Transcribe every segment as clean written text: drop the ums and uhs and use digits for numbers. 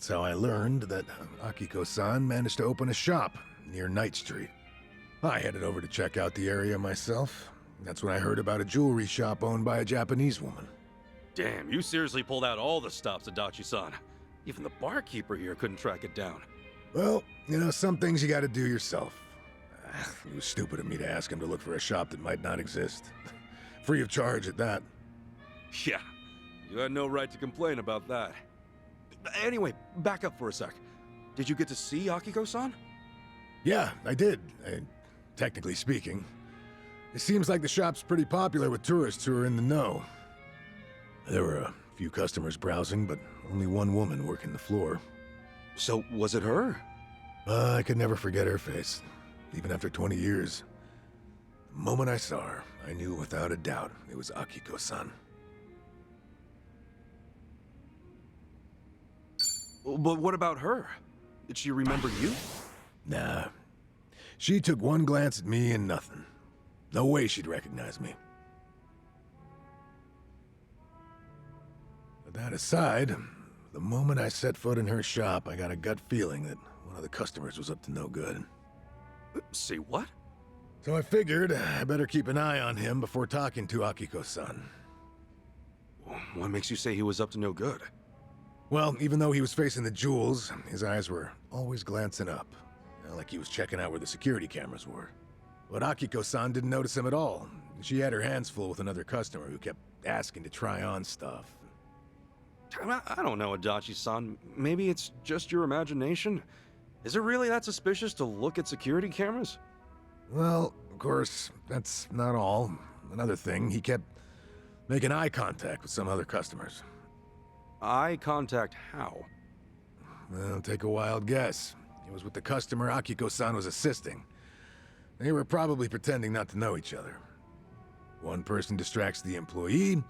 That's how I learned that Akiko-san managed to open a shop near Night Street. I headed over to check out the area myself. That's when I heard about a jewelry shop owned by a Japanese woman. Damn, you seriously pulled out all the stops at Dachi-san. Even the barkeeper here couldn't track it down. Well, some things you gotta do yourself. It was stupid of me to ask him to look for a shop that might not exist. Free of charge at that. Yeah, you had no right to complain about that. Anyway, back up for a sec. Did you get to see Akiko-san? Yeah, I did, technically speaking. It seems like the shop's pretty popular with tourists who are in the know. There were a few customers browsing, but only one woman working the floor. So, was it her? I could never forget her face, even after 20 years. The moment I saw her, I knew without a doubt it was Akiko-san. But what about her? Did she remember you? Nah. She took one glance at me and nothing. No way she'd recognize me. But that aside, the moment I set foot in her shop, I got a gut feeling that one of the customers was up to no good. See what? So I figured I better keep an eye on him before talking to Akiko-san. What makes you say he was up to no good? Well, even though he was facing the jewels, his eyes were always glancing up, like he was checking out where the security cameras were. But Akiko-san didn't notice him at all. She had her hands full with another customer who kept asking to try on stuff. I don't know, Adachi-san. Maybe it's just your imagination. Is it really that suspicious to look at security cameras? Well, of course, that's not all. Another thing, he kept making eye contact with some other customers. Eye contact how? Well, take a wild guess. It was with the customer Akiko-san was assisting. They were probably pretending not to know each other. One person distracts the employee,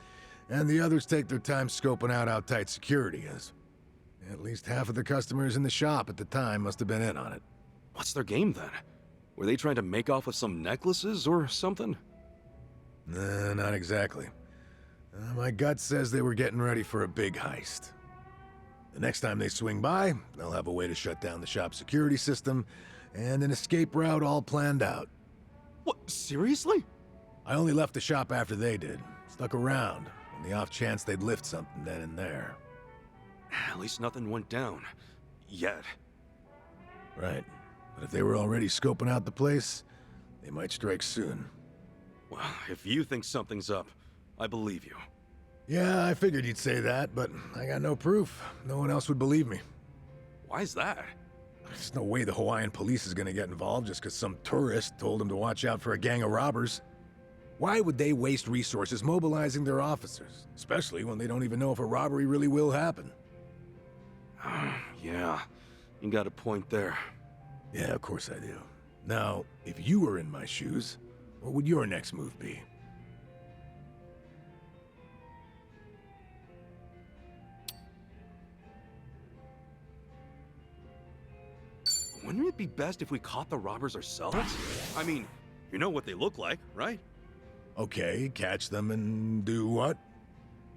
and the others take their time scoping out how tight security is. At least half of the customers in the shop at the time must have been in on it. What's their game then? Were they trying to make off with some necklaces or something? Nah, not exactly. My gut says they were getting ready for a big heist. The next time they swing by, they'll have a way to shut down the shop's security system, and an escape route all planned out. What, seriously? I only left the shop after they did. Stuck around, on the off chance they'd lift something then and there. At least nothing went down. Yet. Right. But if they were already scoping out the place, they might strike soon. Well, if you think something's up, I believe you. Yeah, I figured you'd say that, but I got no proof. No one else would believe me. Why's that? There's no way the Hawaiian police is gonna get involved just because some tourist told them to watch out for a gang of robbers. Why would they waste resources mobilizing their officers, especially when they don't even know if a robbery really will happen? Yeah, you got a point there. Yeah, of course I do. Now, if you were in my shoes, what would your next move be? Wouldn't it be best if we caught the robbers ourselves? I mean, you know what they look like, right? Okay, catch them and do what?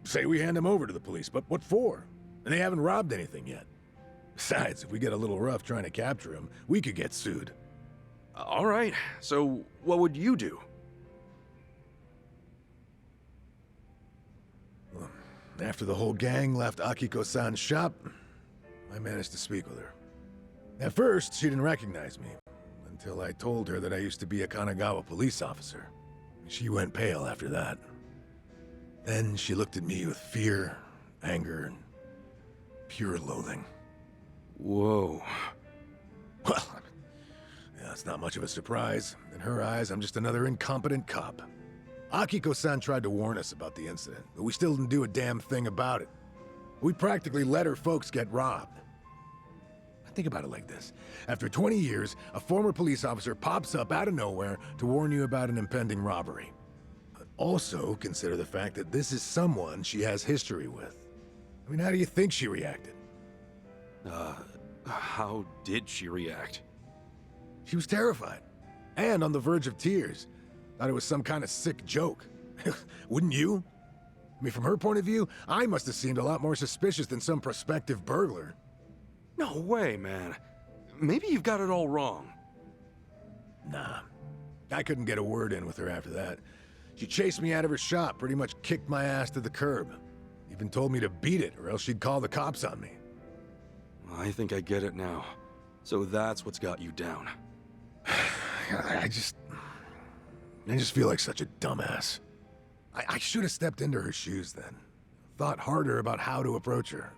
Say we hand them over to the police, but what for? And they haven't robbed anything yet. Besides, if we get a little rough trying to capture them, we could get sued. All right, so what would you do? Well, after the whole gang left Akiko-san's shop, I managed to speak with her. At first, she didn't recognize me, until I told her that I used to be a Kanagawa police officer. She went pale after that. Then she looked at me with fear, anger, and pure loathing. Whoa. Well, yeah, it's not much of a surprise. In her eyes, I'm just another incompetent cop. Akiko-san tried to warn us about the incident, but we still didn't do a damn thing about it. We practically let her folks get robbed. Think about it like this. After 20 years, a former police officer pops up out of nowhere to warn you about an impending robbery. But also consider the fact that this is someone she has history with. I mean, how do you think she reacted? How did she react? She was terrified, and on the verge of tears. Thought it was some kind of sick joke. Wouldn't you? I mean, from her point of view, I must have seemed a lot more suspicious than some prospective burglar. No way, man. Maybe you've got it all wrong. Nah. I couldn't get a word in with her after that. She chased me out of her shop, pretty much kicked my ass to the curb. Even told me to beat it, or else she'd call the cops on me. I think I get it now. So that's what's got you down. I just feel like such a dumbass. I should have stepped into her shoes then. Thought harder about how to approach her.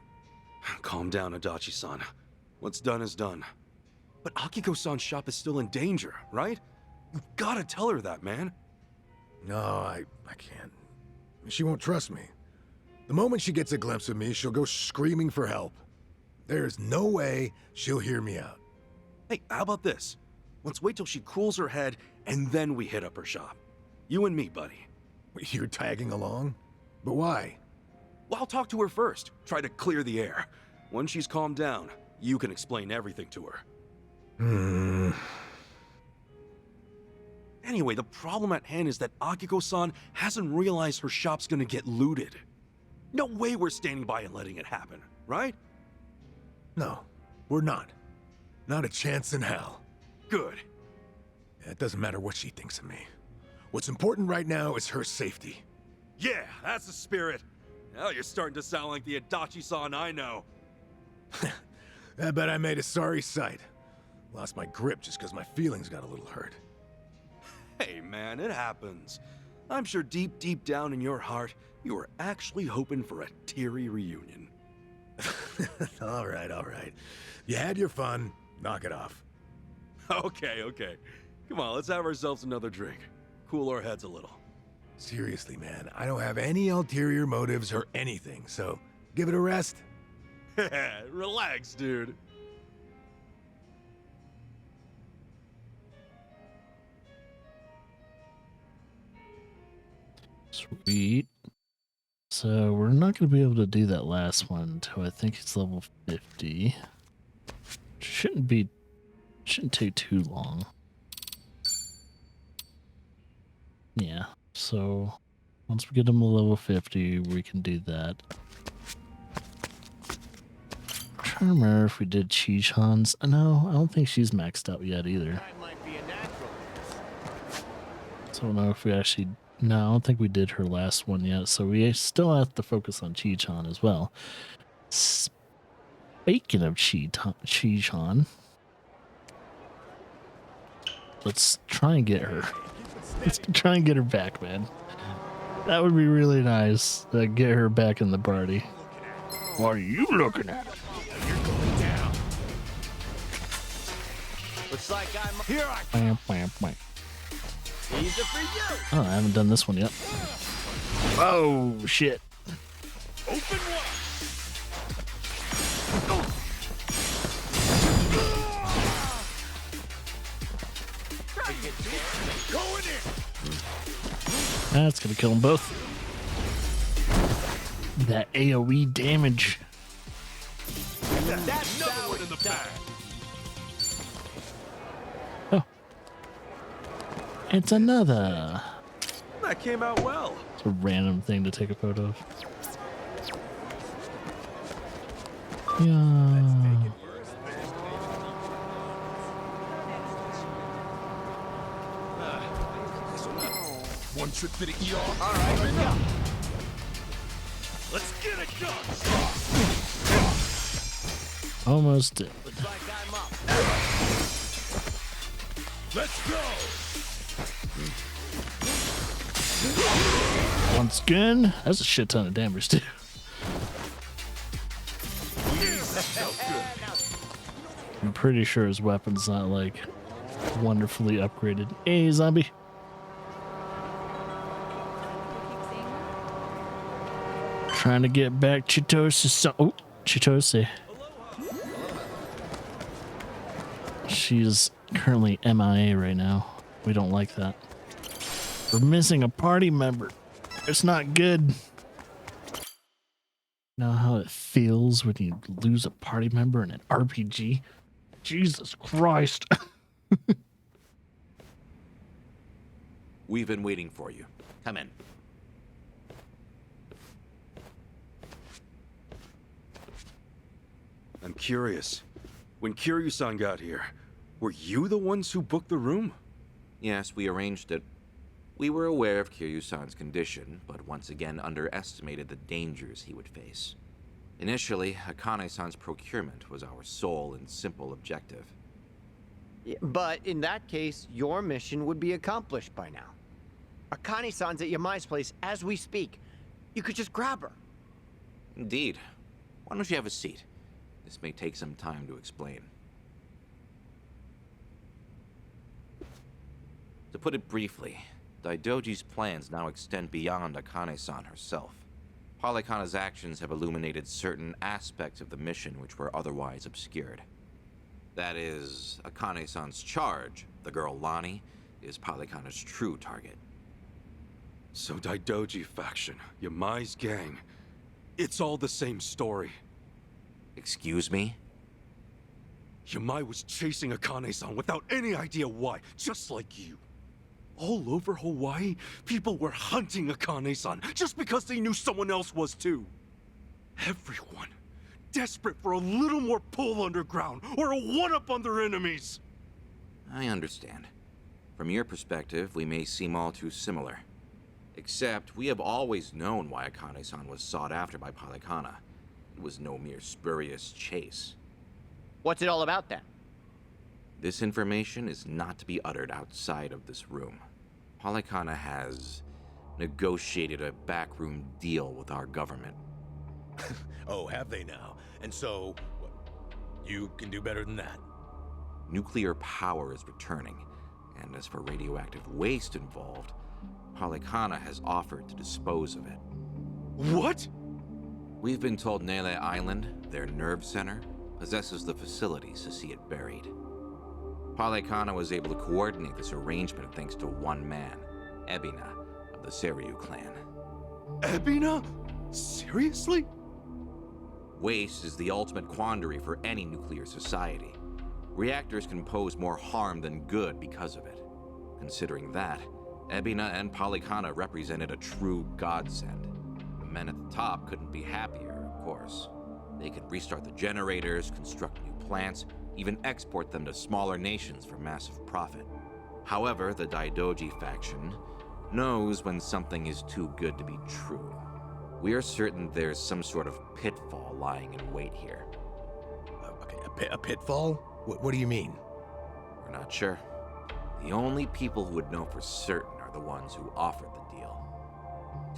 Calm down, Adachi-san. What's done is done. But Akiko-san's shop is still in danger, right? You've gotta tell her that, man. No, I can't. She won't trust me. The moment she gets a glimpse of me, she'll go screaming for help. There's no way she'll hear me out. Hey, how about this? Let's wait till she cools her head, and then we hit up her shop. You and me, buddy. You're tagging along? But why? Well, I'll talk to her first. Try to clear the air. Once she's calmed down, you can explain everything to her. Anyway, the problem at hand is that Akiko-san hasn't realized her shop's gonna get looted. No way we're standing by and letting it happen, right? No, we're not. Not a chance in hell. Good. It doesn't matter what she thinks of me. What's important right now is her safety. Yeah, that's the spirit. Now you're starting to sound like the Adachi-san I know. I bet I made a sorry sight. Lost my grip just because my feelings got a little hurt. Hey man, it happens. I'm sure deep down in your heart, you were actually hoping for a teary reunion. All right. You had your fun. Knock it off. Okay. Come on, let's have ourselves another drink. Cool our heads a little. Seriously, man, I don't have any ulterior motives or anything, so give it a rest. Relax, dude. Sweet. So we're not going to be able to do that last one until I think it's level 50. Shouldn't take too long. Yeah, so once we get them to level 50, we can do that. I'm trying to remember if we did Chi-chan's. No, I don't think she's maxed out yet either. So I don't know if we actually... No, I don't think we did her last one yet, so we still have to focus on Chi-chan as well. Speaking of Chi-chan, let's try and get her. Let's try and get her back, man. That would be really nice to get her back in the party. What are you looking at? You're going down. Looks like I'm here. Bam, bam, bam. These are for you. Oh, I haven't done this one yet. Oh, shit. Open wide. Going in. That's gonna kill them both. That AoE damage. That's another one in the bag. Oh. It's another. That came out well. It's a random thing to take a photo of. Yeah. One trip to the ER. All right, let's go. Let's get it done. Almost did. Looks like I'm up. Let's go. Once again, that's a shit ton of damage too. I'm pretty sure his weapon's not like wonderfully upgraded. Hey, zombie. Trying to get back Chitose. Oh, Chitose. She's currently MIA right now. We don't like that. We're missing a party member. It's not good. Know how it feels when you lose a party member in an RPG? Jesus Christ. We've been waiting for you. Come in. I'm curious. When Kiryu-san got here, were you the ones who booked the room? Yes, we arranged it. We were aware of Kiryu-san's condition, but once again underestimated the dangers he would face. Initially, Akane-san's procurement was our sole and simple objective. Yeah, but in that case, your mission would be accomplished by now. Akane-san's at Yamai's place as we speak. You could just grab her. Indeed. Why don't you have a seat? This may take some time to explain. To put it briefly, Daidoji's plans now extend beyond Akane-san herself. Polykhana's actions have illuminated certain aspects of the mission which were otherwise obscured. That is, Akane-san's charge, the girl Lani, is Polykhana's true target. So Daidoji faction, Yamai's gang, it's all the same story. Excuse me? Yamai was chasing Akane-san without any idea why, just like you. All over Hawaii, people were hunting Akane-san just because they knew someone else was too. Everyone, desperate for a little more pull underground or a one-up on their enemies. I understand. From your perspective, we may seem all too similar. Except, we have always known why Akane-san was sought after by Polykhana. It was no mere spurious chase. What's it all about then? This information is not to be uttered outside of this room. Polykhana has negotiated a backroom deal with our government. Oh, have they now? And so, what, you can do better than that? Nuclear power is returning, and as for radioactive waste involved, Polykhana has offered to dispose of it. What? We've been told Nele Island, their nerve center, possesses the facilities to see it buried. Polykhana was able to coordinate this arrangement thanks to one man, Ebina, of the Seiryu clan. Ebina? Seriously? Waste is the ultimate quandary for any nuclear society. Reactors can pose more harm than good because of it. Considering that, Ebina and Polykhana represented a true godsend. The men at the top couldn't be happier, of course. They could restart the generators, construct new plants, even export them to smaller nations for massive profit. However, the Daidoji faction knows when something is too good to be true. We are certain there's some sort of pitfall lying in wait here. Okay, a pitfall? What do you mean? We're not sure. The only people who would know for certain are the ones who offered the deal.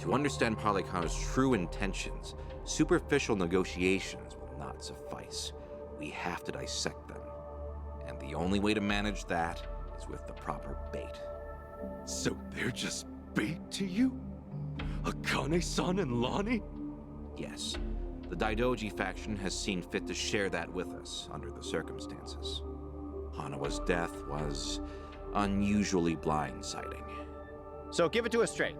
To understand Polykhana's true intentions, superficial negotiations will not suffice. We have to dissect them. And the only way to manage that is with the proper bait. So they're just bait to you? Akane-san and Lani? Yes, the Daidoji faction has seen fit to share that with us under the circumstances. Hanawa's death was unusually blindsiding. So give it to us straight.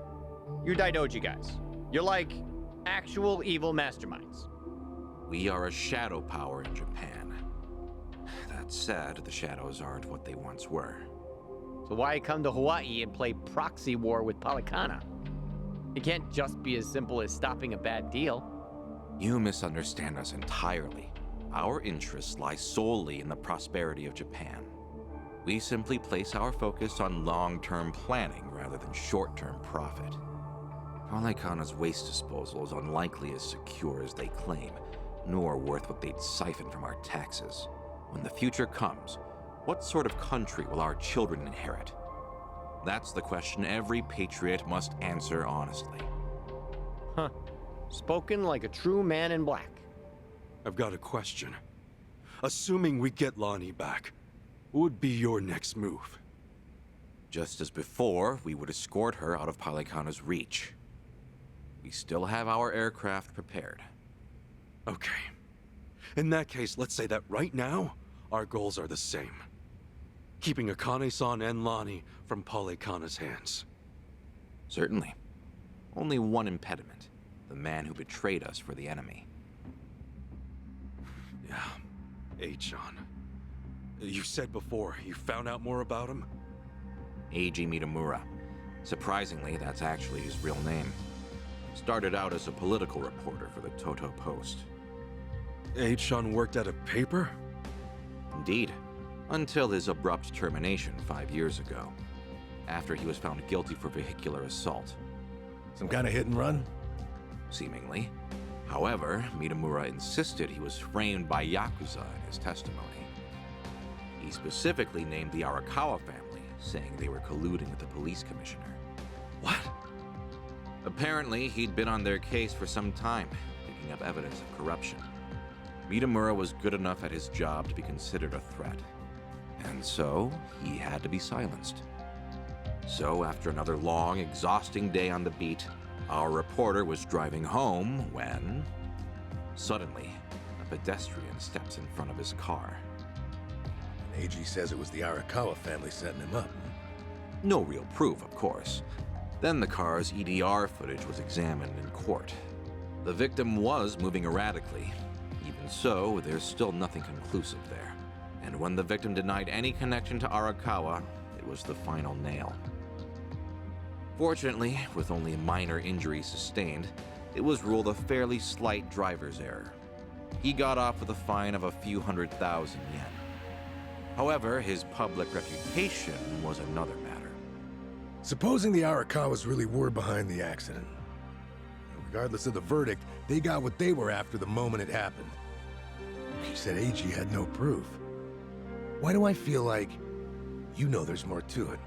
You're Daidoji guys. You're like actual evil masterminds. We are a shadow power in Japan. That said, the shadows aren't what they once were. So why come to Hawaii and play proxy war with Polykhana? It can't just be as simple as stopping a bad deal. You misunderstand us entirely. Our interests lie solely in the prosperity of Japan. We simply place our focus on long-term planning rather than short-term profit. Polykhana's waste disposal is unlikely as secure as they claim, nor worth what they'd siphon from our taxes. When the future comes, what sort of country will our children inherit? That's the question every patriot must answer honestly. Huh. Spoken like a true man in black. I've got a question. Assuming we get Lani back, what would be your next move? Just as before, we would escort her out of Polykhana's reach. We still have our aircraft prepared. Okay. In that case, let's say that right now, our goals are the same. Keeping Akane-san and Lani from Polykhana's hands. Certainly. Only one impediment. The man who betrayed us for the enemy. Yeah. Eichan. You said before, you found out more about him? Eiji Mitamura. Surprisingly, that's actually his real name. Started out as a political reporter for the Toto Post. Eichan worked at a paper? Indeed, until his abrupt termination 5 years ago, after he was found guilty for vehicular assault. Some kind of hit and run? Seemingly. However, Mitamura insisted he was framed by Yakuza in his testimony. He specifically named the Arakawa family, saying they were colluding with the police commissioner. What? Apparently, he'd been on their case for some time, picking up evidence of corruption. Mitamura was good enough at his job to be considered a threat, and so he had to be silenced. So, after another long, exhausting day on the beat, our reporter was driving home when, suddenly, a pedestrian steps in front of his car. And AG says it was the Arakawa family setting him up. No real proof, of course. Then the car's EDR footage was examined in court. The victim was moving erratically. Even so, there's still nothing conclusive there. And when the victim denied any connection to Arakawa, it was the final nail. Fortunately, with only minor injuries sustained, it was ruled a fairly slight driver's error. He got off with a fine of a few 100,000 yen. However, his public reputation was another matter. Supposing the Arakawas really were behind the accident. Regardless of the verdict, they got what they were after the moment it happened. She said AG had no proof. Why do I feel like you know there's more to it?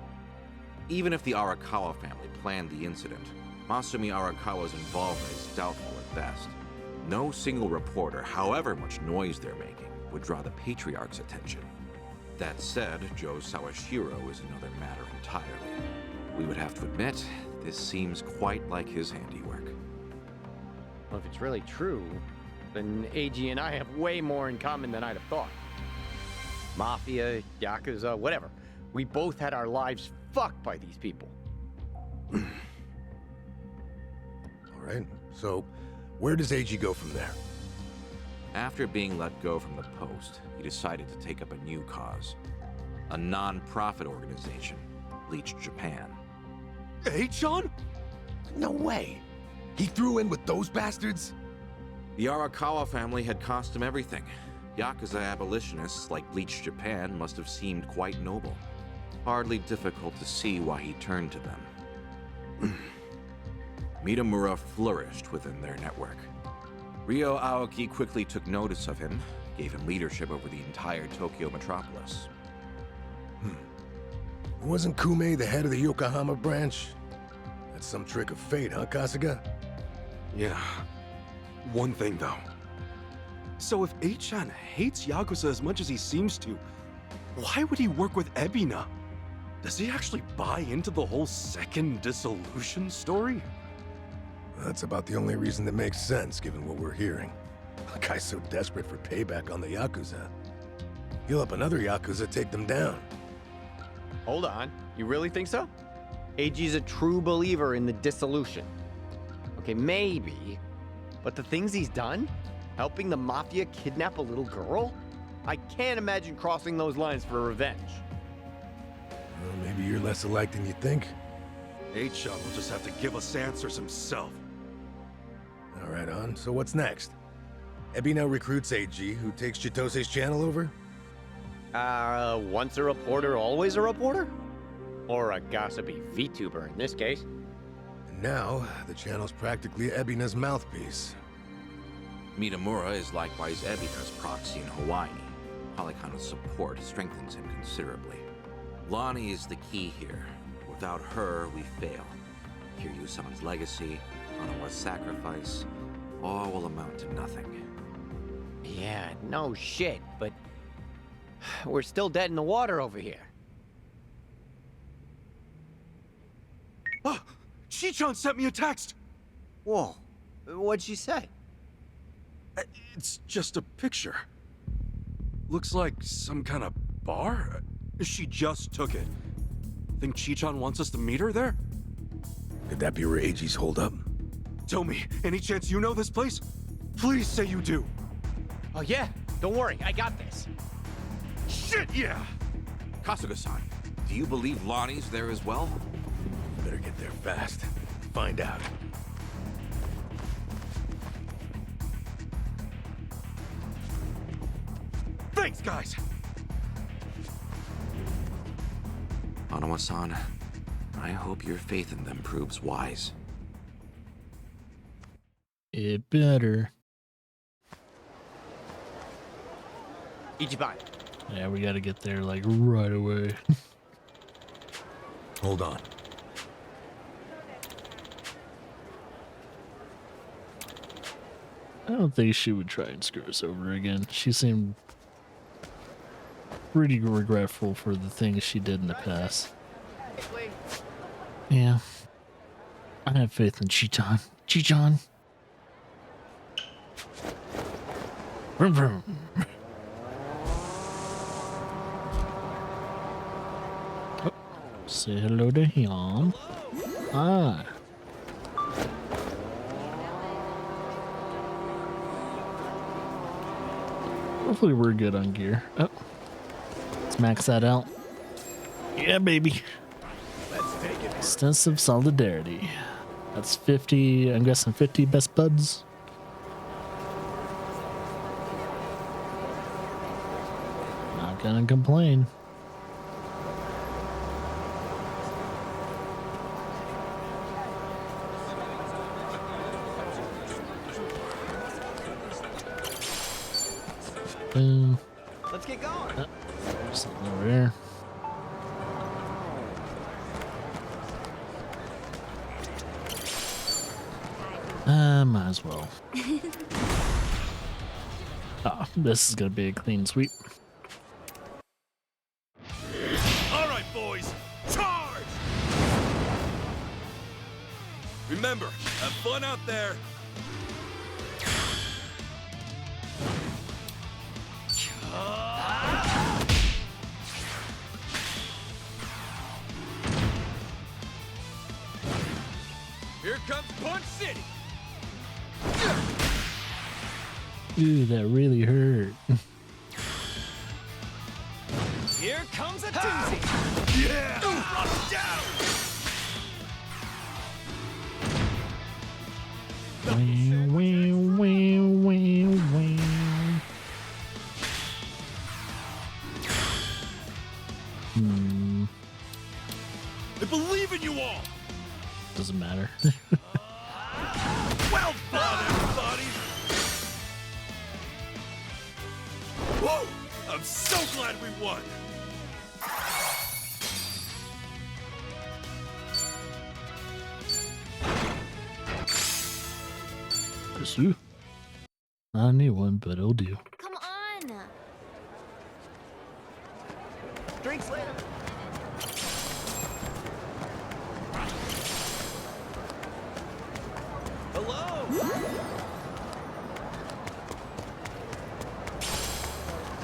Even if the Arakawa family planned the incident, Masumi Arakawa's involvement is doubtful at best. No single reporter, however much noise they're making, would draw the patriarch's attention. That said, Joe Sawashiro is another matter entirely. We would have to admit, this seems quite like his handiwork. Well, if it's really true, then AG and I have way more in common than I'd have thought. Mafia, Yakuza, whatever. We both had our lives fucked by these people. All right, so where does AG go from there? After being let go from the post, he decided to take up a new cause. A non-profit organization, Bleach Japan. John? No way! He threw in with those bastards? The Arakawa family had cost him everything. Yakuza abolitionists like Bleach Japan must have seemed quite noble. Hardly difficult to see why he turned to them. Mitamura flourished within their network. Ryo Aoki quickly took notice of him, gave him leadership over the entire Tokyo metropolis. Wasn't Kume the head of the Yokohama branch? That's some trick of fate, huh, Kasuga? Yeah. One thing, though. So if A-chan hates Yakuza as much as he seems to, why would he work with Ebina? Does he actually buy into the whole second dissolution story? That's about the only reason that makes sense, given what we're hearing. The guy's so desperate for payback on the Yakuza. He'll help another Yakuza take them down. Hold on. You really think so? AG's a true believer in the dissolution. Okay, maybe. But the things he's done? Helping the Mafia kidnap a little girl? I can't imagine crossing those lines for revenge. Well, maybe you're less alike than you think. A-chan will just have to give us answers himself. All right, on. So what's next? Ebina recruits AG, who takes Chitose's channel over? Once a reporter, always a reporter? Or a gossipy VTuber in this case. And now, the channel's practically Ebina's mouthpiece. Mitamura is likewise Ebina's proxy in Hawaii. Polycona's support strengthens him considerably. Lonnie is the key here. Without her, we fail. Kiryu-sama's legacy, Hanawa's sacrifice, all will amount to nothing. Yeah, no shit, but we're still dead in the water over here. Ah! Chi-chan sent me a text! Whoa, what'd she say? It's just a picture. Looks like some kind of bar? She just took it. Think Chi-chan wants us to meet her there? Could that be where AG's holed up? Tell me, any chance you know this place? Please say you do. Oh yeah, don't worry, I got this. Shit, yeah! Kasuga-san, do you believe Lonnie's there as well? Better get there fast. Find out. Thanks, guys! Onawa-san, I hope your faith in them proves wise. It better. Ichiban. Yeah, we gotta get there like right away. Hold on. I don't think she would try and screw us over again. She seemed pretty regretful for the things she did in the past. Yeah. I have faith in Chichan. Chichan. Vroom, vroom. Oh, say hello to him. Ah. Hopefully we're good on gear. Oh. Let's max that out. Yeah, baby. Let's take it. Extensive solidarity. That's 50, I'm guessing 50 best buds. Not gonna complain. Let's get going. Something over here. Might as well. Oh, this is gonna be a clean sweep. All right, boys, charge! Remember, have fun out there. Here comes Punch City. Ooh, that really hurt. Here comes a doozy. Yeah! Down! Wow, wow, wow, wow, wow. I believe in you all. Doesn't matter. Well done, everybody. Whoa! I'm so glad we won. Pursue. Not a new one, but it'll do. Come on. Drinks later. Hello.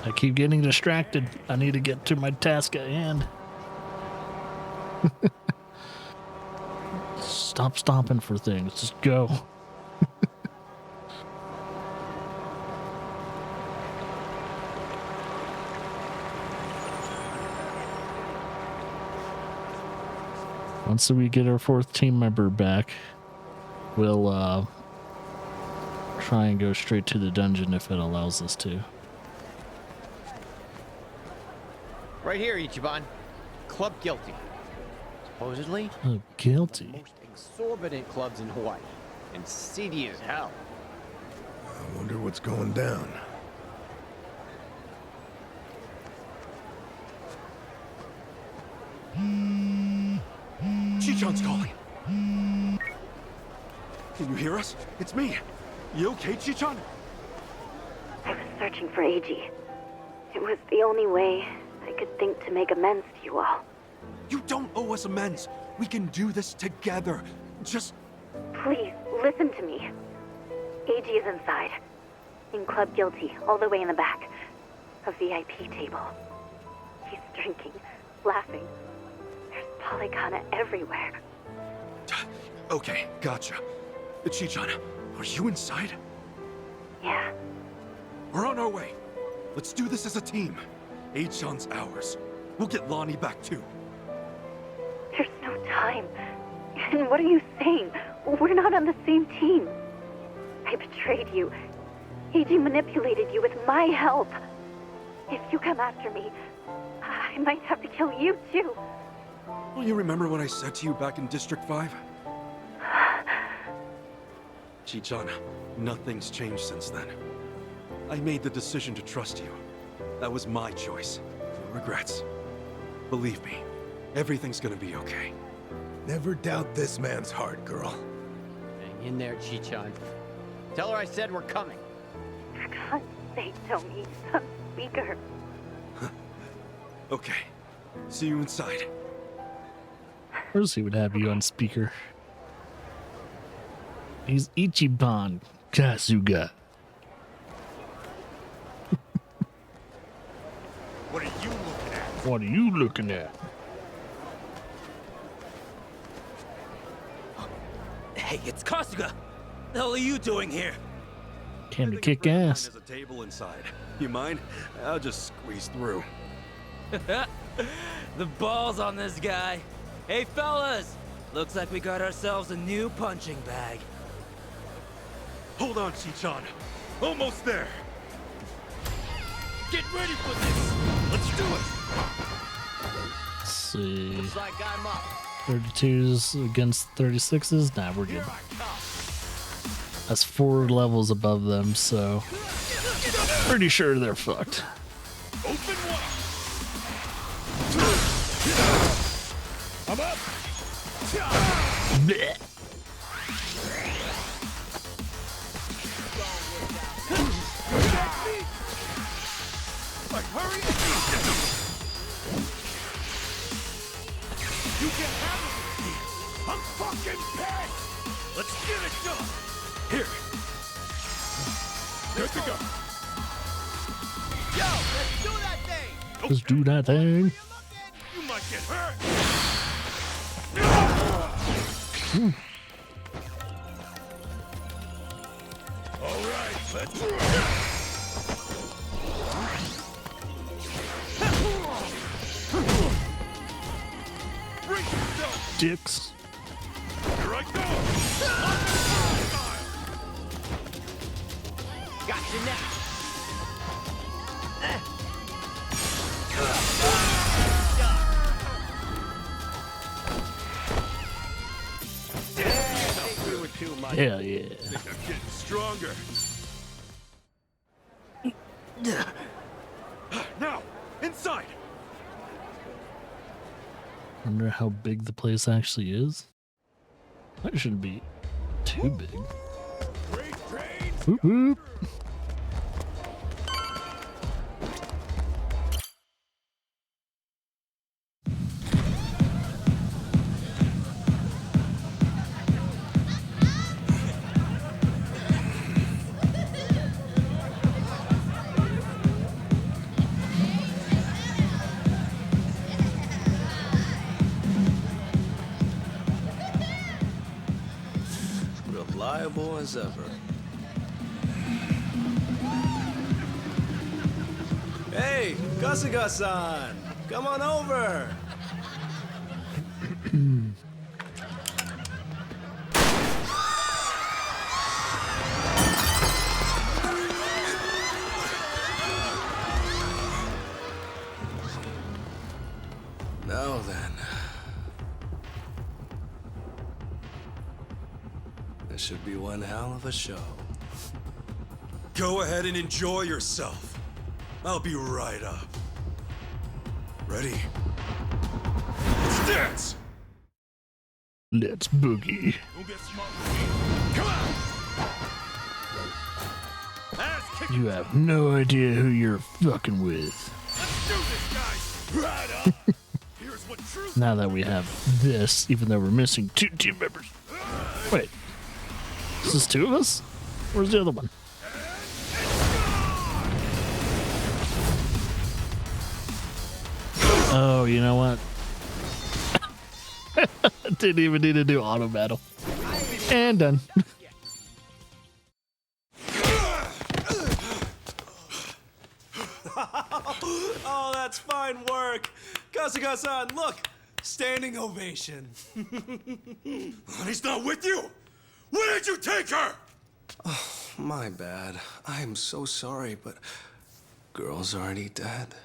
I keep getting distracted. I need to get to my task at hand. Stop stomping for things. Just go. Once we get our fourth team member back, we'll try and go straight to the dungeon if it allows us to. Right here, Ichiban. Club Guilty. Supposedly, Oh, guilty. most exorbitant clubs in Hawaii. And seedy as hell. I wonder what's going down. Chichan's calling. Can you hear us? It's me. You okay, Chichan? I was searching for Eiji. It was the only way I could think to make amends to you all. You don't owe us amends. We can do this together. Just Please, listen to me. Eiji is inside. In Club Guilty, all the way in the back. A VIP table. He's drinking, laughing. There's polygana everywhere. okay, gotcha. Chichan, are you inside? Yeah. We're on our way. Let's do this as a team. Eichan's ours. We'll get Lonnie back too. There's no time. And what are you saying? We're not on the same team. I betrayed you. Eiji manipulated you with my help. If you come after me, I might have to kill you too. Don't you remember what I said to you back in District 5? Chichan, nothing's changed since then. I made the decision to trust you. That was my choice. No regrets. Believe me, everything's gonna be okay. Never doubt this man's heart, girl. Hang in there, Chichan. Tell her I said we're coming. For God's sake, Tommy, he's on speaker. Okay. See you inside. Of course he would have you on speaker. He's Ichiban Kasuga. What are you looking at? What are you looking at? Hey, it's Kasuga! The hell are you doing here? Came to I think a kick friend of mine ass. has a table inside. You mind? I'll just squeeze through. The balls on this guy. Hey, fellas! Looks like we got ourselves a new punching bag. Hold on, Chichan. Almost there. Get ready for this! Let's do it. Let's see. Looks like I'm up. 32s against 36s? Nah, we're good. That's 4 levels above them, so pretty sure they're fucked. Open wide. I'm up. Blech. Like, hurry. You can handle it. I'm fucking pissed. Let's get it done. Here. Good to go. Yo, let's do that thing. Let's do that thing. You might get hurt. All right, let's. Bring yourself. Dicks. Here I go. Gotcha now. We were too much. Hell yeah. I'm getting stronger. Now, inside. Wonder how big the place actually is. That shouldn't be too big. Great trains. Whoop whoop. Reliable as ever. Hey, Kasuga-san! Come on over! Now then. This should be one hell of a show. Go ahead and enjoy yourself. I'll be right up. Ready? Let's dance! Let's boogie. Don't get smart with me. Come on. Ass kick. You have no idea who you're fucking with. Let's do this, guys. Right up. Here's what truth. Now that we have this, even though we're missing 2 team members. Wait. Is this 2 of us? Where's the other one? Oh, you know what? Didn't even need to do auto battle. And done. Oh, that's fine work. Kasuga-san, look! Standing ovation. Honey's not with you? Where did you take her? My bad. I am so sorry, but girl's already dead.